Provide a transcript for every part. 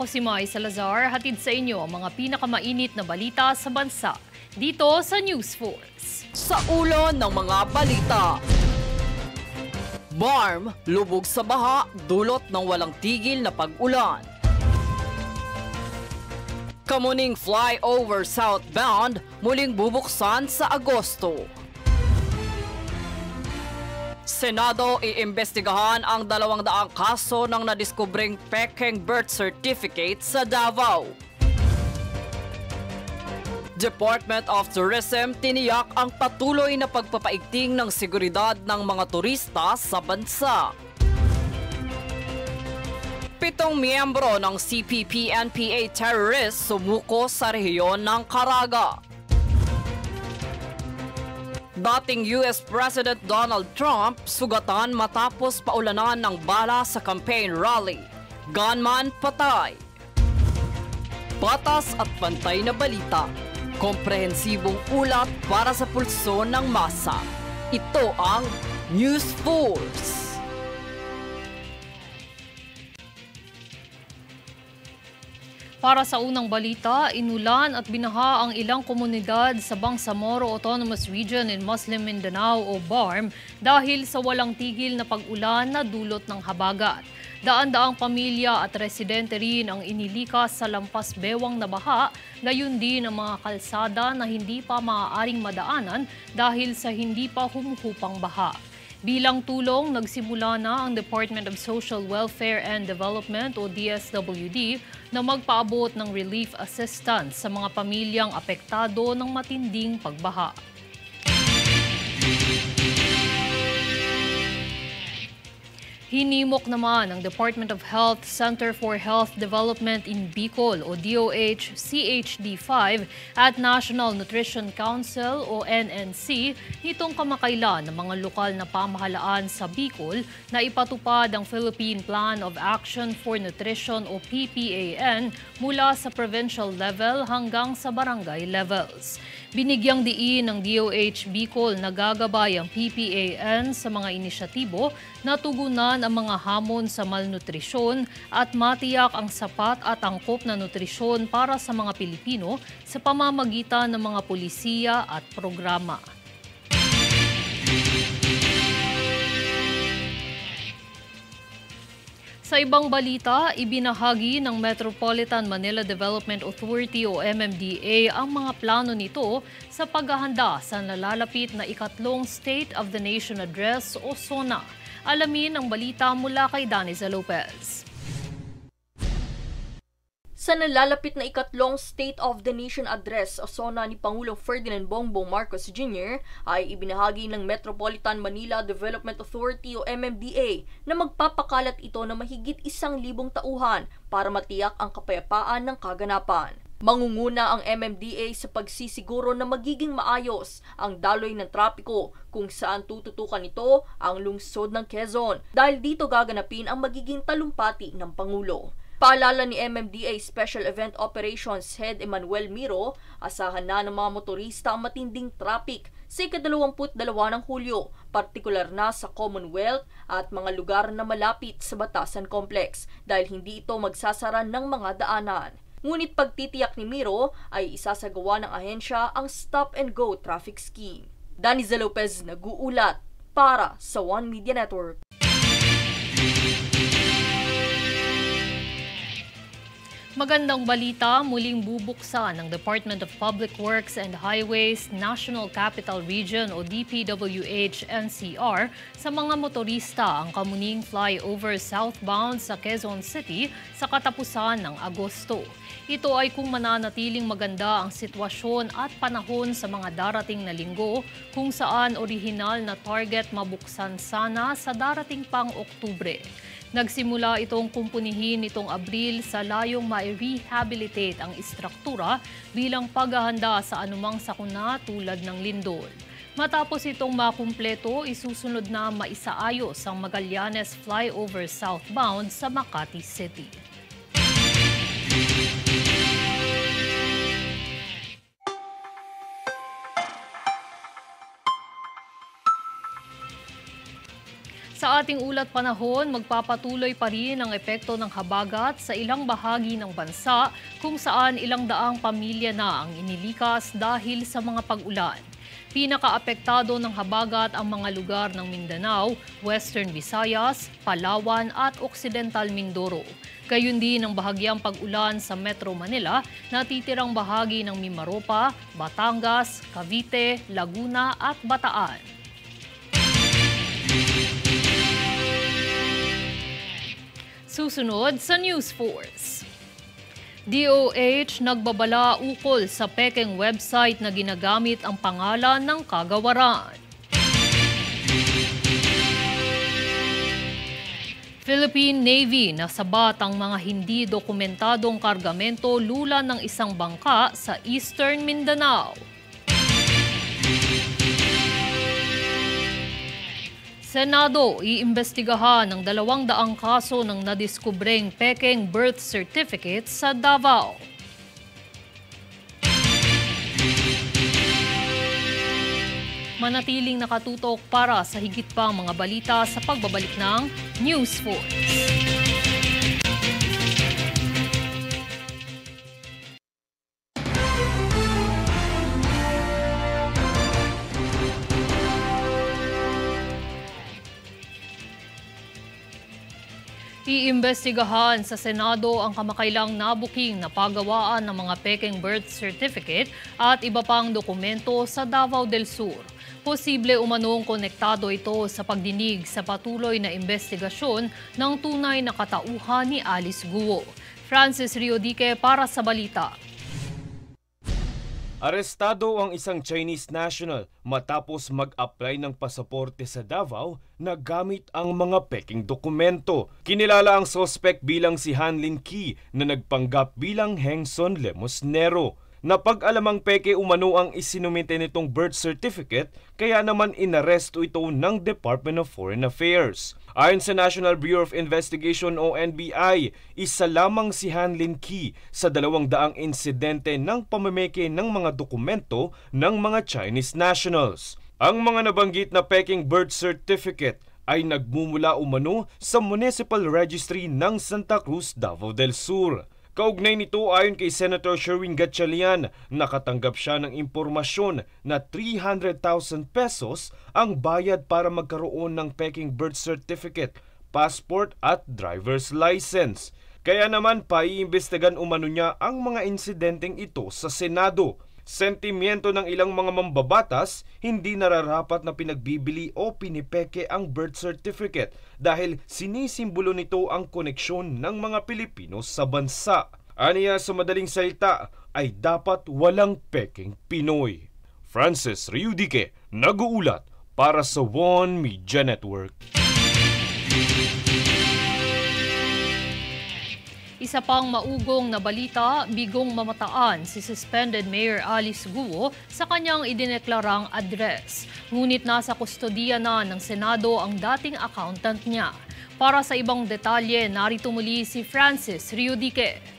Ako si Mai Salazar, hatid sa inyo ang mga pinakamainit na balita sa bansa dito sa News Force. Sa ulo ng mga balita. BARM, lubog sa baha, dulot ng walang tigil na pag-ulan. Kamuning flyover southbound, muling bubuksan sa Agosto. Senado iimbestigahan ang 200 kaso ng nadiskubring pekeng birth certificate sa Davao. Department of Tourism tiniyak ang patuloy na pagpapaigting ng seguridad ng mga turista sa bansa. 7 miyembro ng CPP-NPA terrorists sumuko sa rehiyon ng Caraga. Dating US President Donald Trump sugatan matapos paulanan ng bala sa campaign rally. Gunman patay. Patas at pantay na balita. Komprehensibong ulat para sa pulso ng masa. Ito ang News Force. Para sa unang balita, inulan at binaha ang ilang komunidad sa Bangsamoro Autonomous Region in Muslim Mindanao o BARM dahil sa walang tigil na pag-ulan na dulot ng habagat. Daan-daang pamilya at residente rin ang inilikas sa lampas bewang na baha, gayon din ang mga kalsada na hindi pa maaaring madaanan dahil sa hindi pa humuhupang baha. Bilang tulong, nagsimula na ang Department of Social Welfare and Development o DSWD na magpaabot ng relief assistance sa mga pamilyang apektado ng matinding pagbaha. Hinimok naman ng Department of Health Center for Health Development in Bicol o DOH CHD5 at National Nutrition Council o NNC nitong kamakailan ng mga lokal na pamahalaan sa Bicol na ipatupad ang Philippine Plan of Action for Nutrition o PPAN mula sa provincial level hanggang sa barangay levels. Binigyang diin ng DOH Bicol na gagabay ang PPAN sa mga inisyatibo na tugunan ang mga hamon sa malnutrisyon at matiyak ang sapat at angkop na nutrisyon para sa mga Pilipino sa pamamagitan ng mga pulisiya at programa. Sa ibang balita, ibinahagi ng Metropolitan Manila Development Authority o MMDA ang mga plano nito sa paghahanda sa nalalapit na ikatlong State of the Nation Address o SONA. Alamin ang balita mula kay Daniza Lopez. Sa nalalapit na ikatlong State of the Nation Address o SONA ni Pangulong Ferdinand Bongbong Marcos Jr. ay ibinahagi ng Metropolitan Manila Development Authority o MMDA na magpapakalat ito na mahigit 1,000 tauhan para matiyak ang kapayapaan ng kaganapan. Mangunguna ang MMDA sa pagsisiguro na magiging maayos ang daloy ng trapiko kung saan tututukan ito ang lungsod ng Quezon dahil dito gaganapin ang magiging talumpati ng Pangulo. Paalala ni MMDA Special Event Operations Head Emmanuel Miro, asahan na ng mga motorista ang matinding traffic sa ika-22 ng Hulyo, partikular na sa Commonwealth at mga lugar na malapit sa Batasan Complex dahil hindi ito magsasara ng mga daanan. Ngunit pagtitiyak ni Miro ay isasagawa ng ahensya ang stop-and-go traffic scheme. Daniza Lopez nag-uulat para sa One Media Network. Magandang balita, muling bubuksan ng Department of Public Works and Highways National Capital Region o DPWH-NCR sa mga motorista ang kamuning flyover southbound sa Quezon City sa katapusan ng Agosto. Ito ay kung mananatiling maganda ang sitwasyon at panahon sa mga darating na linggo kung saan orihinal na target mabuksan sana sa darating pang Oktubre. Nagsimula itong kumpunihin nitong Abril sa layong ma-rehabilitate ang istruktura bilang paghahanda sa anumang sakuna tulad ng lindol. Matapos itong makumpleto, isusunod na maisaayos ang Magallanes Flyover southbound sa Makati City. Sa Sa ating ulat panahon, magpapatuloy pa rin ang epekto ng habagat sa ilang bahagi ng bansa kung saan ilang daang pamilya na ang inilikas dahil sa mga pag-ulan. Pinaka-apektado ng habagat ang mga lugar ng Mindanao, Western Visayas, Palawan at Occidental Mindoro. Gayun din ang bahagyang pag-ulan sa Metro Manila, natitirang bahagi ng Mimaropa, Batangas, Cavite, Laguna at Bataan. Susunod sa News Force. DOH nagbabala ukol sa pekeng website na ginagamit ang pangalan ng kagawaran. Philippine Navy nasabat ang mga hindi dokumentadong kargamento lula ng isang bangka sa Eastern Mindanao. Senado, iimbestigahan ng 200 kaso ng nadiskubreng pekeng birth certificate sa Davao. Manatiling nakatutok para sa higit pang mga balita sa pagbabalik ng News Force. Iimbestigahan sa Senado ang kamakailang nabuking na paggawaan ng mga pekeng birth certificate at iba pang dokumento sa Davao del Sur. Posible umanong konektado ito sa pagdinig sa patuloy na investigasyon ng tunay na katauhan ni Alice Guo. Francis Riodique para sa balita. Arestado ang isang Chinese national matapos mag-apply ng pasaporte sa Davao na gamit ang mga peking dokumento. Kinilala ang suspect bilang si Hanlin Key na nagpanggap bilang Hengson Lemosnero. Napag-alamang peke umano ang isinumite nitong birth certificate kaya naman inaresto ito ng Department of Foreign Affairs. Ayon sa National Bureau of Investigation o NBI, isa lamang si Hanlin Key sa 200 insidente ng pamameke ng mga dokumento ng mga Chinese nationals. Ang mga nabanggit na peking birth certificate ay nagmumula umano sa Municipal Registry ng Santa Cruz, Davao del Sur. Kaugnay nito ayon kay Senator Sherwin Gatchalian, nakatanggap siya ng impormasyon na 300,000 pesos ang bayad para magkaroon ng peking birth certificate, passport at driver's license. Kaya naman paiimbestigan umano niya ang mga insidenteng ito sa Senado. Sentimiento ng ilang mga mambabatas, hindi nararapat na pinagbibili o pinipeke ang birth certificate dahil sinisimbolo nito ang koneksyon ng mga Pilipino sa bansa. Aniya sa madaling salita ay dapat walang peking Pinoy. Francis Riodique, nag-uulat para sa One Media Network. Isa pang maugong na balita, bigong mamataan si suspended Mayor Alice Guo sa kanyang idineklarang address. Ngunit nasa kustodiya na ng Senado ang dating accountant niya. Para sa ibang detalye, narito muli si Francis Riodique.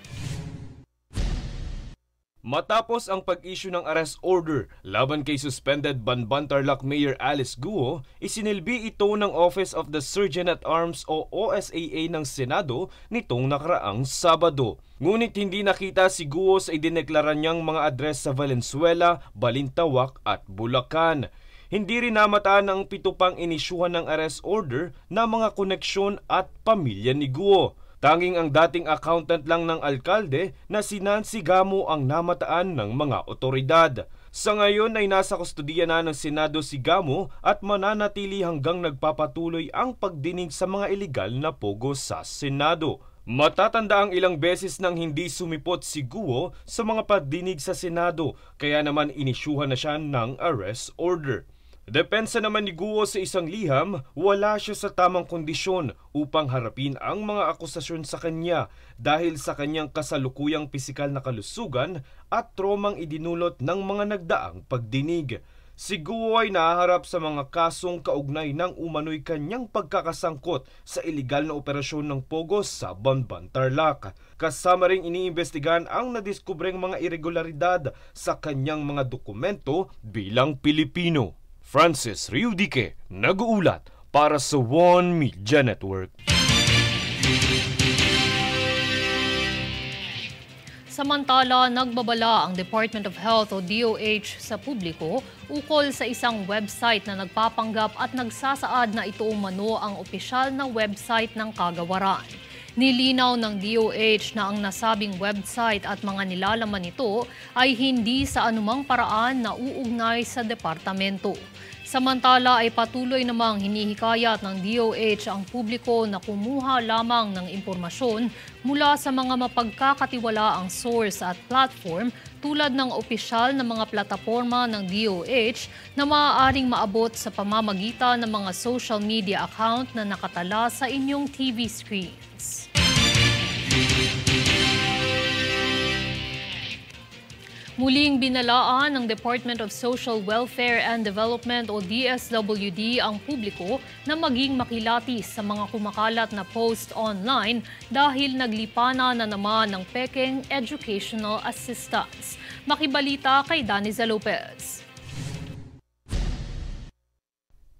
Matapos ang pag-issue ng arrest order laban kay suspended Banbantarlac Mayor Alice Guo, isinilbi ito ng Office of the Surgeon at Arms o OSAA ng Senado nitong nakaraang Sabado. Ngunit hindi nakita si Guo sa idineklara niyang mga address sa Valenzuela, Balintawak at Bulacan. Hindi rin namataan ang 7 pang inisyuhan ng arrest order na mga koneksyon at pamilya ni Guo. Tanging ang dating accountant lang ng alkalde na si Nancy Gamo ang namataan ng mga otoridad. Sa ngayon ay nasa kustodiya na ng Senado si Gamo at mananatili hanggang nagpapatuloy ang pagdinig sa mga ilegal na pogo sa Senado. Matatanda ang ilang beses nang hindi sumipot si Guo sa mga pagdinig sa Senado kaya naman inisyuhan na siya ng arrest order. Depensa naman ni Guo sa isang liham, wala siya sa tamang kondisyon upang harapin ang mga akusasyon sa kanya dahil sa kanyang kasalukuyang pisikal na kalusugan at tromang idinulot ng mga nagdaang pagdinig. Si Guo ay nahaharap sa mga kasong kaugnay ng umano'y kanyang pagkakasangkot sa iligal na operasyon ng pogo sa Banbantarlac. Kasama ring iniimbestigahan ang nadiskubreng mga irregularidad sa kanyang mga dokumento bilang Pilipino. Francis Riodique, nag-uulat para sa One Media Network. Samantala, nagbabala ang Department of Health o DOH sa publiko ukol sa isang website na nagpapanggap at nagsasaad na ito umano ang opisyal na website ng kagawaran. Nilinaw ng DOH na ang nasabing website at mga nilalaman nito ay hindi sa anumang paraan na uugnay sa departamento. Samantala ay patuloy namang hinihikayat ng DOH ang publiko na kumuha lamang ng impormasyon mula sa mga mapagkakatiwalaang source at platform tulad ng opisyal na mga plataporma ng DOH na maaaring maabot sa pamamagitan ng mga social media account na nakatala sa inyong TV screens. Muling binalaan ng Department of Social Welfare and Development o DSWD ang publiko na maging makilatis sa mga kumakalat na post online dahil naglipana na naman ng pekeng educational assistance. Makibalita kay Daniza Lopez.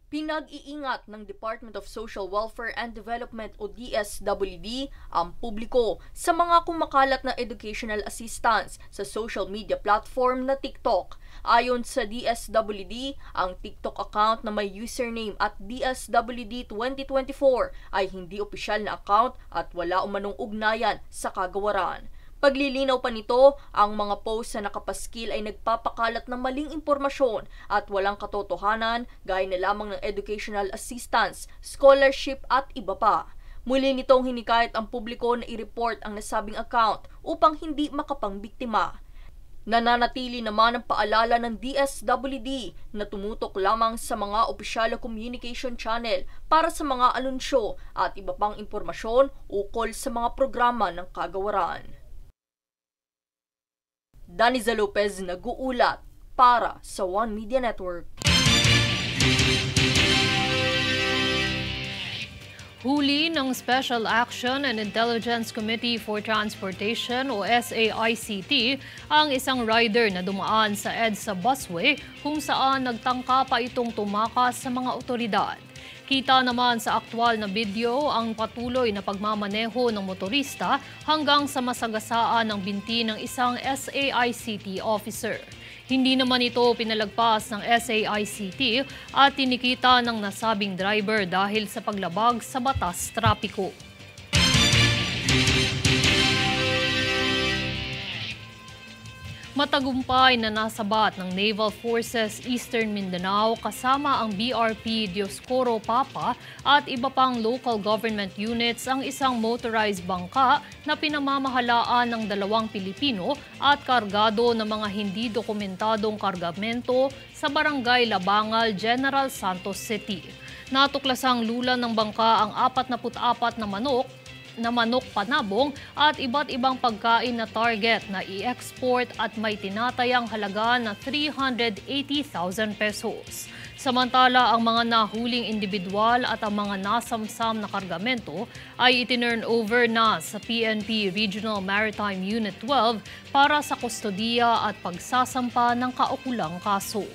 Pinag-iingat ng Department of Social Welfare and Development o DSWD ang publiko sa mga kumakalat na educational assistance sa social media platform na TikTok. Ayon sa DSWD, ang TikTok account na may username at DSWD 2024 ay hindi opisyal na account at wala umanong ugnayan sa kagawaran. Paglilinaw pa nito, ang mga post na nakapaskil ay nagpapakalat ng maling impormasyon at walang katotohanan gaya na lamang ng educational assistance, scholarship at iba pa. Muli nitong hinikayat ang publiko na i-report ang nasabing account upang hindi makapangbiktima. Nananatili naman ang paalala ng DSWD na tumutok lamang sa mga opisyal na communication channel para sa mga anunsyo at iba pang impormasyon ukol sa mga programa ng kagawaran. Daniza Lopez nag-uulat para sa One Media Network. Huli ng Special Action and Intelligence Committee for Transportation o SAICT ang isang rider na dumaan sa EDSA busway kung saan nagtangka pa itong tumakas sa mga otoridad. Kita naman sa aktwal na video ang patuloy na pagmamaneho ng motorista hanggang sa masagasaan ng binti ng isang SAICT officer. Hindi naman ito pinalagpas ng SAICT at tinikita ng nasabing driver dahil sa paglabag sa batas trapiko. Matagumpay na nasabat ng Naval Forces Eastern Mindanao kasama ang BRP Dioscoro Papa at iba pang local government units ang isang motorized bangka na pinamamahalaan ng 2 Pilipino at kargado ng mga hindi dokumentadong kargamento sa Barangay Labangal, General Santos City. Natuklasang lulan ng bangka ang 44 na manok panabong at iba't ibang pagkain na target na i-export at may tinatayang halaga na 380,000 pesos. Samantala, ang mga nahuling individual at ang mga nasamsam na kargamento ay itinurn over na sa PNP Regional Maritime Unit 12 para sa kustodiya at pagsasampa ng kaukulang kaso.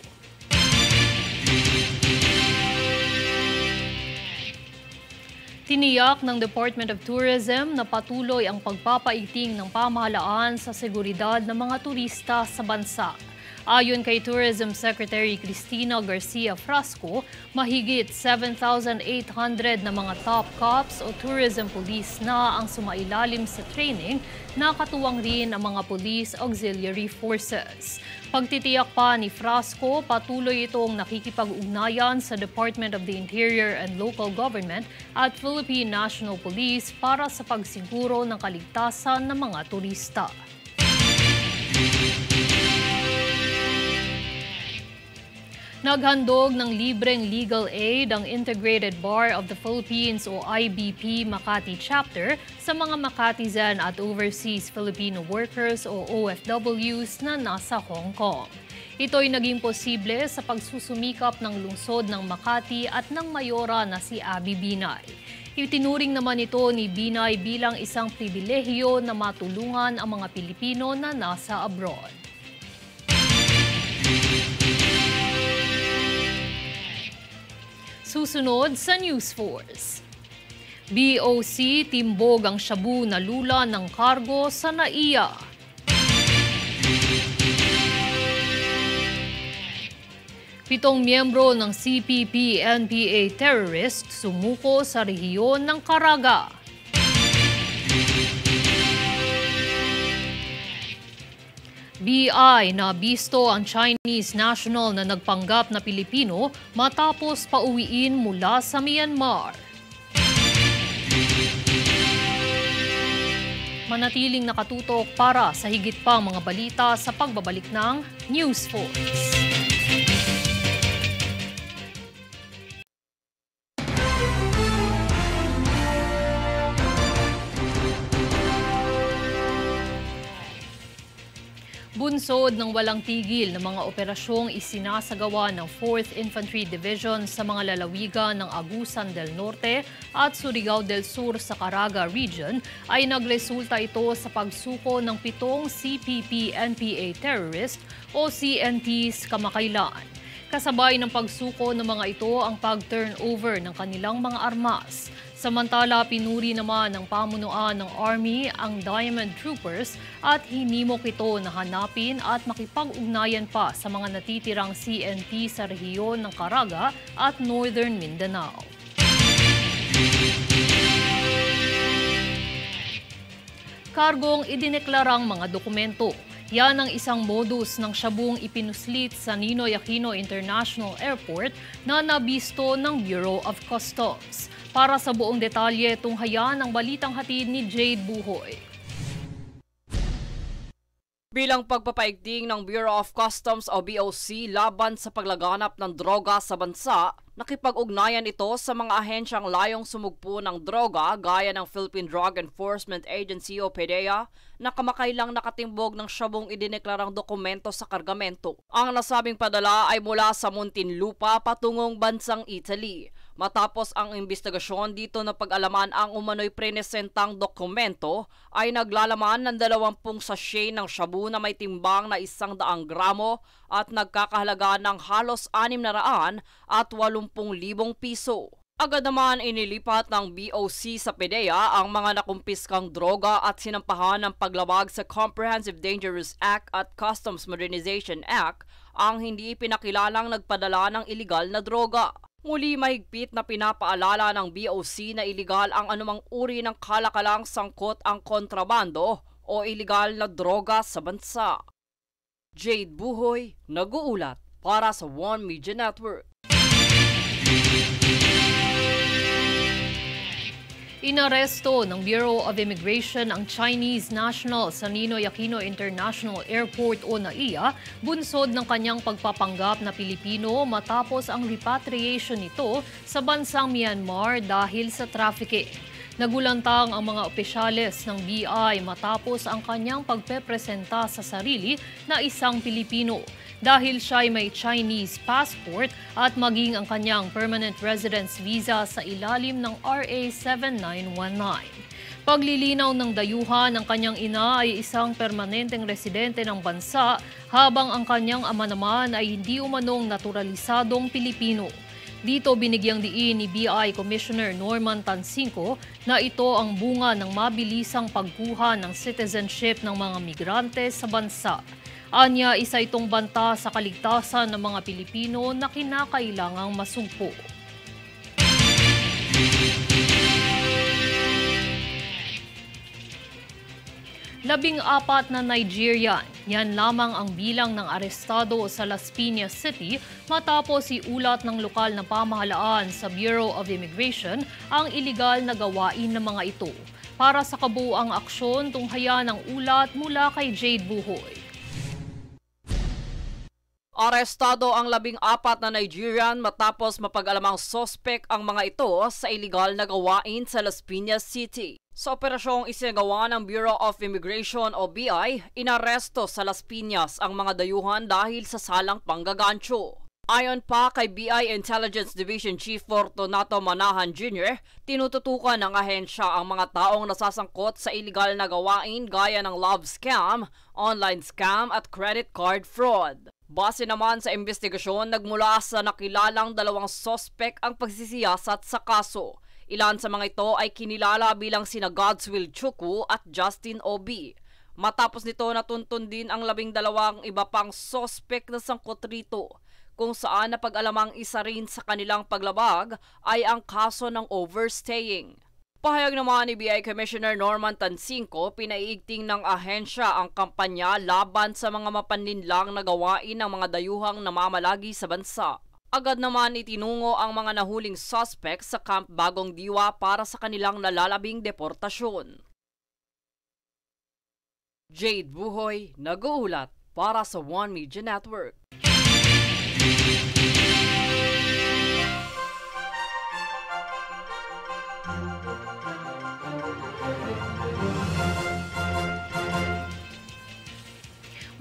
Tiniyak ng Department of Tourism na patuloy ang pagpapaiting ng pamahalaan sa seguridad ng mga turista sa bansa. Ayon kay Tourism Secretary Cristina Garcia Frasco, mahigit 7,800 na mga top cops o tourism police na ang sumailalim sa training, nakatuwang rin ang mga police auxiliary forces. Pagtitiyak pa ni Frasco, patuloy itong nakikipag-ugnayan sa Department of the Interior and Local Government at Philippine National Police para sa pagsiguro ng kaligtasan ng mga turista. Naghandog ng libreng legal aid ang Integrated Bar of the Philippines o IBP Makati Chapter sa mga Makatizen at overseas Filipino workers o OFWs na nasa Hong Kong. Ito'y naging posible sa pagsusumikap ng lungsod ng Makati at ng mayora na si Abby Binay. Itinuring naman ito ni Binay bilang isang pribilehiyo na matulungan ang mga Pilipino na nasa abroad. Susunod sa News Force. BOC timbog ang shabu na lula ng kargo sa NAIA. Pitong miyembro ng CPP-NPA terrorist sumuko sa rehiyon ng Caraga. BI na bisto ang Chinese national na nagpanggap na Pilipino matapos pauwiin mula sa Myanmar. Manatiling nakatutok para sa higit pang mga balita sa pagbabalik ng News Force. Bunsod ng walang tigil na mga operasyong isinasagawa ng 4th Infantry Division sa mga lalawigan ng Agusan del Norte at Surigao del Sur sa Caraga Region ay nagresulta ito sa pagsuko ng 7 CPP-NPA terrorist o CNTs kamakailan. Kasabay ng pagsuko ng mga ito ang pag-turnover ng kanilang mga armas. Samantala, pinuri naman ng pamunuan ng Army ang Diamond Troopers at hinimok ito na hanapin at makipag-ugnayan pa sa mga natitirang CNT sa rehiyon ng Caraga at Northern Mindanao. Kargong idineklarang mga dokumento. Yan ang isang modus ng shabung ipinuslit sa Ninoy Aquino International Airport na nabisto ng Bureau of Customs. Para sa buong detalye, tunghayan ang balitang hatid ni Jade Buhoy. Bilang pagpapaigting ng Bureau of Customs o BOC laban sa paglaganap ng droga sa bansa, nakipag-ugnayan ito sa mga ahensyang layong sumugpo ng droga gaya ng Philippine Drug Enforcement Agency o PDEA na kamakailang nakatimbog ng shabong idineklarang dokumento sa kargamento. Ang nasabing padala ay mula sa Muntinlupa patungong bansang Italy. Matapos ang investigasyon dito na pag-alaman ang umano'y prenesentang dokumento ay naglalaman ng 20 sachet ng shabu na may timbang na 100 gramo at nagkakahalaga ng halos 600 at 80,000 piso. Agad naman inilipat ng BOC sa PDEA ang mga nakumpiskang droga at sinampahan ng paglabag sa Comprehensive Dangerous Act at Customs Modernization Act ang hindi pinakilalang nagpadala ng iligal na droga. Muli mahigpit na pinapaalala ng BOC na iligal ang anumang uri ng kalakalang sangkot ang kontrabando o iligal na droga sa bansa. Jade Buhoy, nag-uulat para sa One Media Network. Inaresto ng Bureau of Immigration ang Chinese national sa Ninoy Aquino International Airport o NAIA bunsod ng kanyang pagpapanggap na Pilipino matapos ang repatriation nito sa bansang Myanmar dahil sa trafficking. Nagulantang ang mga opisyales ng BI matapos ang kanyang pagpepresenta sa sarili na isang Pilipino. Dahil siya ay may Chinese passport at maging ang kanyang permanent residence visa sa ilalim ng RA 7919. Paglilinaw ng dayuhan, ang kanyang ina ay isang permanenteng residente ng bansa habang ang kanyang ama naman ay hindi umanong naturalisadong Pilipino. Dito binigyang diin ni BI Commissioner Norman Tansinco na ito ang bunga ng mabilisang pagkuha ng citizenship ng mga migrante sa bansa. Anya, isa itong banta sa kaligtasan ng mga Pilipino na kinakailangang masugpo. Labing-apat na Nigerian, yan lamang ang bilang ng arestado sa Las Piñas City matapos iulat ng lokal na pamahalaan sa Bureau of Immigration ang iligal na gawain ng mga ito. Para sa kabuuang aksyon, tunghayan ang ulat mula kay Jade Buhoy. Arestado ang 14 na Nigerian matapos mapag-alamang sospek ang mga ito sa iligal na gawain sa Las Piñas City. Sa operasyong isinagawa ng Bureau of Immigration o BI, inaresto sa Las Piñas ang mga dayuhan dahil sa salang panggagancho. Ayon pa kay BI Intelligence Division Chief Fortunato Manahan Jr., tinututukan ng ahensya ang mga taong nasasangkot sa iligal na gawain gaya ng love scam, online scam at credit card fraud. Base naman sa investigasyon, nagmula sa nakilalang 2 sospek ang pagsisiyasat sa kaso. Ilan sa mga ito ay kinilala bilang sina Godswill Chuku at Justin Obi. Matapos nito, natuntun din ang 12 iba pang sospek na sangkot rito, kung saan napag-alamang isa rin sa kanilang paglabag ay ang kaso ng overstaying. Pahayag naman ni BI Commissioner Norman Tansinco, pinaiigting ng ahensya ang kampanya laban sa mga mapanlinlang na gawain ng mga dayuhang namamalagi sa bansa. Agad naman itinungo ang mga nahuling suspect sa Camp Bagong Diwa para sa kanilang nalalabing deportasyon. Jade Buhoy, nag-uulat para sa One Media Network.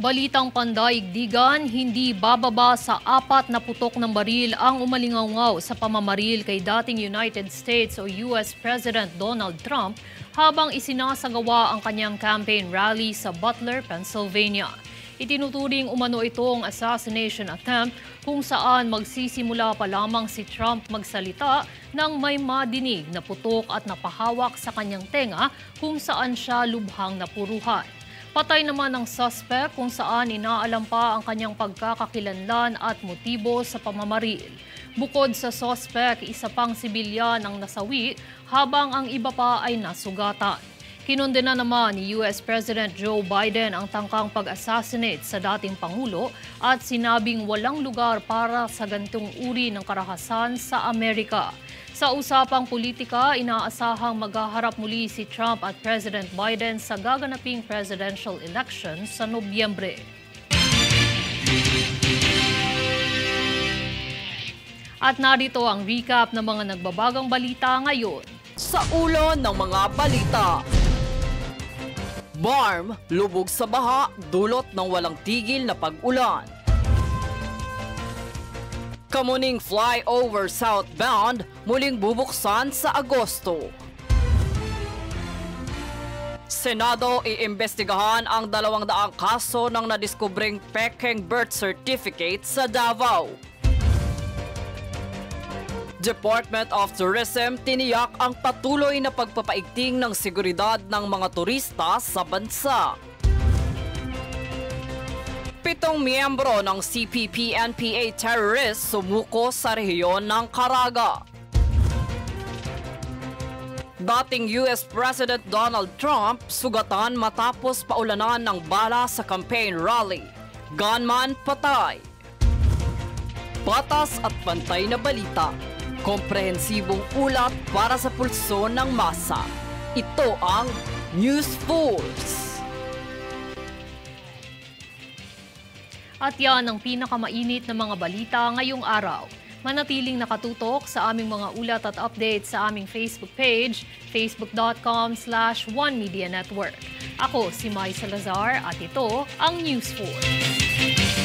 Balitang pandaigdigan, hindi bababa sa 4 na putok ng baril ang umalingaw sa pamamaril kay dating United States o US President Donald Trump habang isinasagawa ang kanyang campaign rally sa Butler, Pennsylvania. Itinuturing umano itong assassination attempt kung saan magsisimula pa lamang si Trump magsalita nang may madinig na putok at napahawak sa kanyang tenga kung saan siya lubhang napuruhan. Patay naman ang suspect kung saan inaalam pa ang kanyang pagkakakilanlan at motibo sa pamamaril. Bukod sa suspect, isa pang sibilyan ang nasawi habang ang iba pa ay nasugatan. Kinundena naman ni US President Joe Biden ang tangkang pag-assassinate sa dating Pangulo at sinabing walang lugar para sa ganitong uri ng karahasan sa Amerika. Sa usapang politika, inaasahang maghaharap muli si Trump at President Biden sa gaganaping presidential election sa Nobyembre. At narito ang recap ng mga nagbabagang balita ngayon. Sa ulo ng mga balita. Barm, lubog sa baha, dulot ng walang tigil na pag-ulan. Kamuning flyover southbound, muling bubuksan sa Agosto. Senado iimbestigahan ang 200 kaso ng nadiskubring pekeng birth certificate sa Davao. Department of Tourism tiniyak ang patuloy na pagpapaigting ng seguridad ng mga turista sa bansa. 7 miyembro ng CPP-NPA terrorists sumuko sa rehiyon ng Caraga. Dating US President Donald Trump sugatan matapos paulanan ng bala sa campaign rally. Gunman patay. Patas at pantay na balita. Komprehensibong ulat para sa pulso ng masa. Ito ang News Force. At yan ang pinakamainit na mga balita ngayong araw. Manatiling nakatutok sa aming mga ulat at updates sa aming Facebook page, facebook.com/OneMediaNetwork. Ako si Mai Salazar at ito ang News Force.